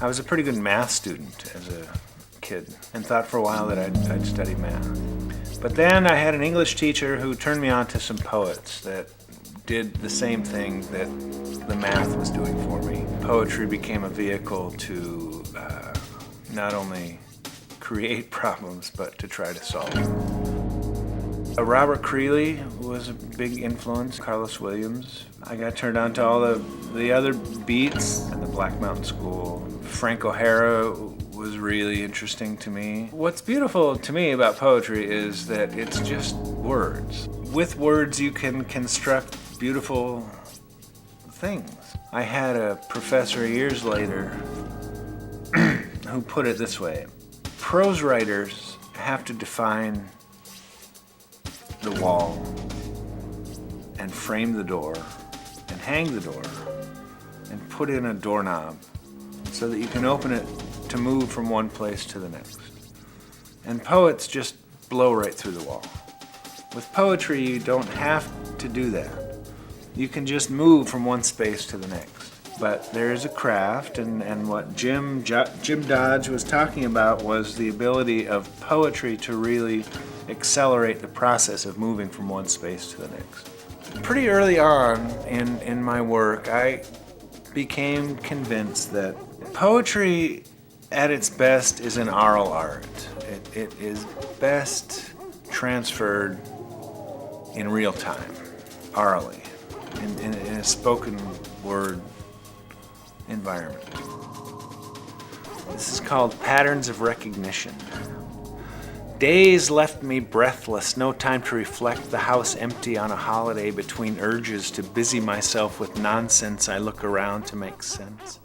I was a pretty good math student as a kid and thought for a while that I'd study math. But then I had an English teacher who turned me on to some poets that did the same thing that the math was doing for me. Poetry became a vehicle to not only create problems, but to try to solve them. Robert Creeley was a big influence, Carlos Williams. I got turned on to all the other beats at the Black Mountain School. Frank O'Hara was really interesting to me. What's beautiful to me about poetry is that it's just words. With words you can construct beautiful things. I had a professor years later who put it this way: prose writers have to define the wall and frame the door and hang the door and put in a doorknob so that you can open it to move from one place to the next. And poets just blow right through the wall. With poetry, you don't have to do that. You can just move from one space to the next. But there is a craft, and what Jim Dodge was talking about was the ability of poetry to really accelerate the process of moving from one space to the next. Pretty early on in my work, I became convinced that poetry at its best is an oral art. It is best transferred in real time, orally, in a spoken word environment. This is called patterns of recognition. Days left me breathless, no time to reflect, the house empty on a holiday. Between urges to busy myself with nonsense, I look around to make sense.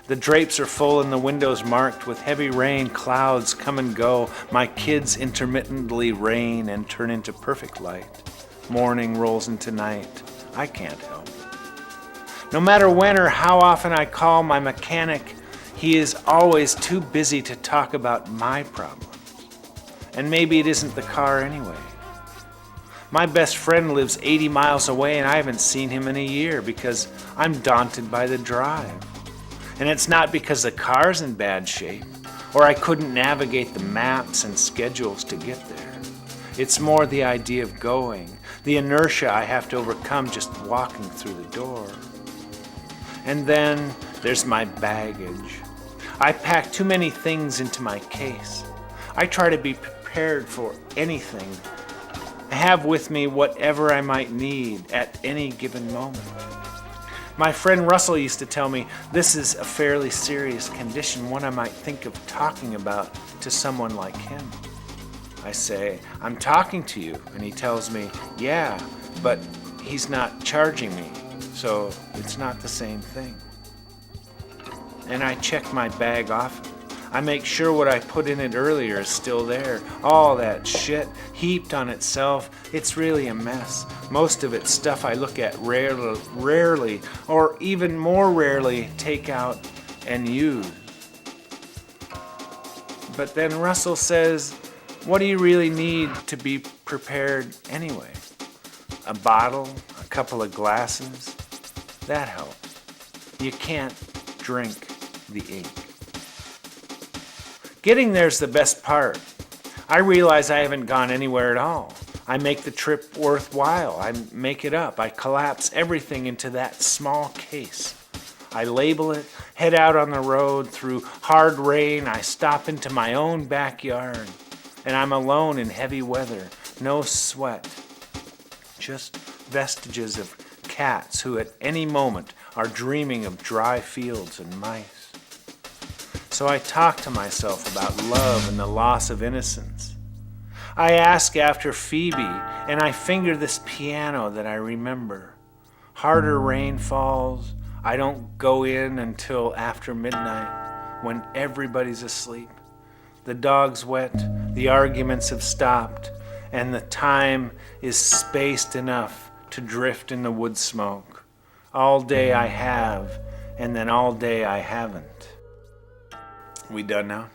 The drapes are full and the windows marked with heavy rain. Clouds come and go. My kids intermittently rain and turn into perfect light. Morning rolls into night. I can't help. No matter when or how often I call my mechanic, he is always too busy to talk about my problems. And maybe it isn't the car anyway. My best friend lives 80 miles away and I haven't seen him in a year because I'm daunted by the drive. And it's not because the car's in bad shape or I couldn't navigate the maps and schedules to get there. It's more the idea of going, the inertia I have to overcome just walking through the door. And then there's my baggage. I pack too many things into my case. I try to be prepared for anything. I have with me whatever I might need at any given moment. My friend Russell used to tell me this is a fairly serious condition, one I might think of talking about to someone like him. I say, I'm talking to you, and he tells me, yeah, but he's not charging me, so it's not the same thing. And I check my bag often. I make sure what I put in it earlier is still there. All that shit heaped on itself, it's really a mess. Most of it's stuff I look at rarely, or even more rarely, take out and use. But then Russell says, what do you really need to be prepared anyway? A bottle, a couple of glasses, that helps. You can't drink the ink. Getting there's the best part. I realize I haven't gone anywhere at all. I make the trip worthwhile. I make it up. I collapse everything into that small case. I label it, head out on the road through hard rain. I stop into my own backyard, and I'm alone in heavy weather. No sweat. Just vestiges of cats who at any moment are dreaming of dry fields and mice. So I talk to myself about love and the loss of innocence. I ask after Phoebe, and I finger this piano that I remember. Harder rain falls. I don't go in until after midnight, when everybody's asleep. The dog's wet, the arguments have stopped, and the time is spaced enough to drift in the wood smoke. All day I have, and then all day I haven't. We done now?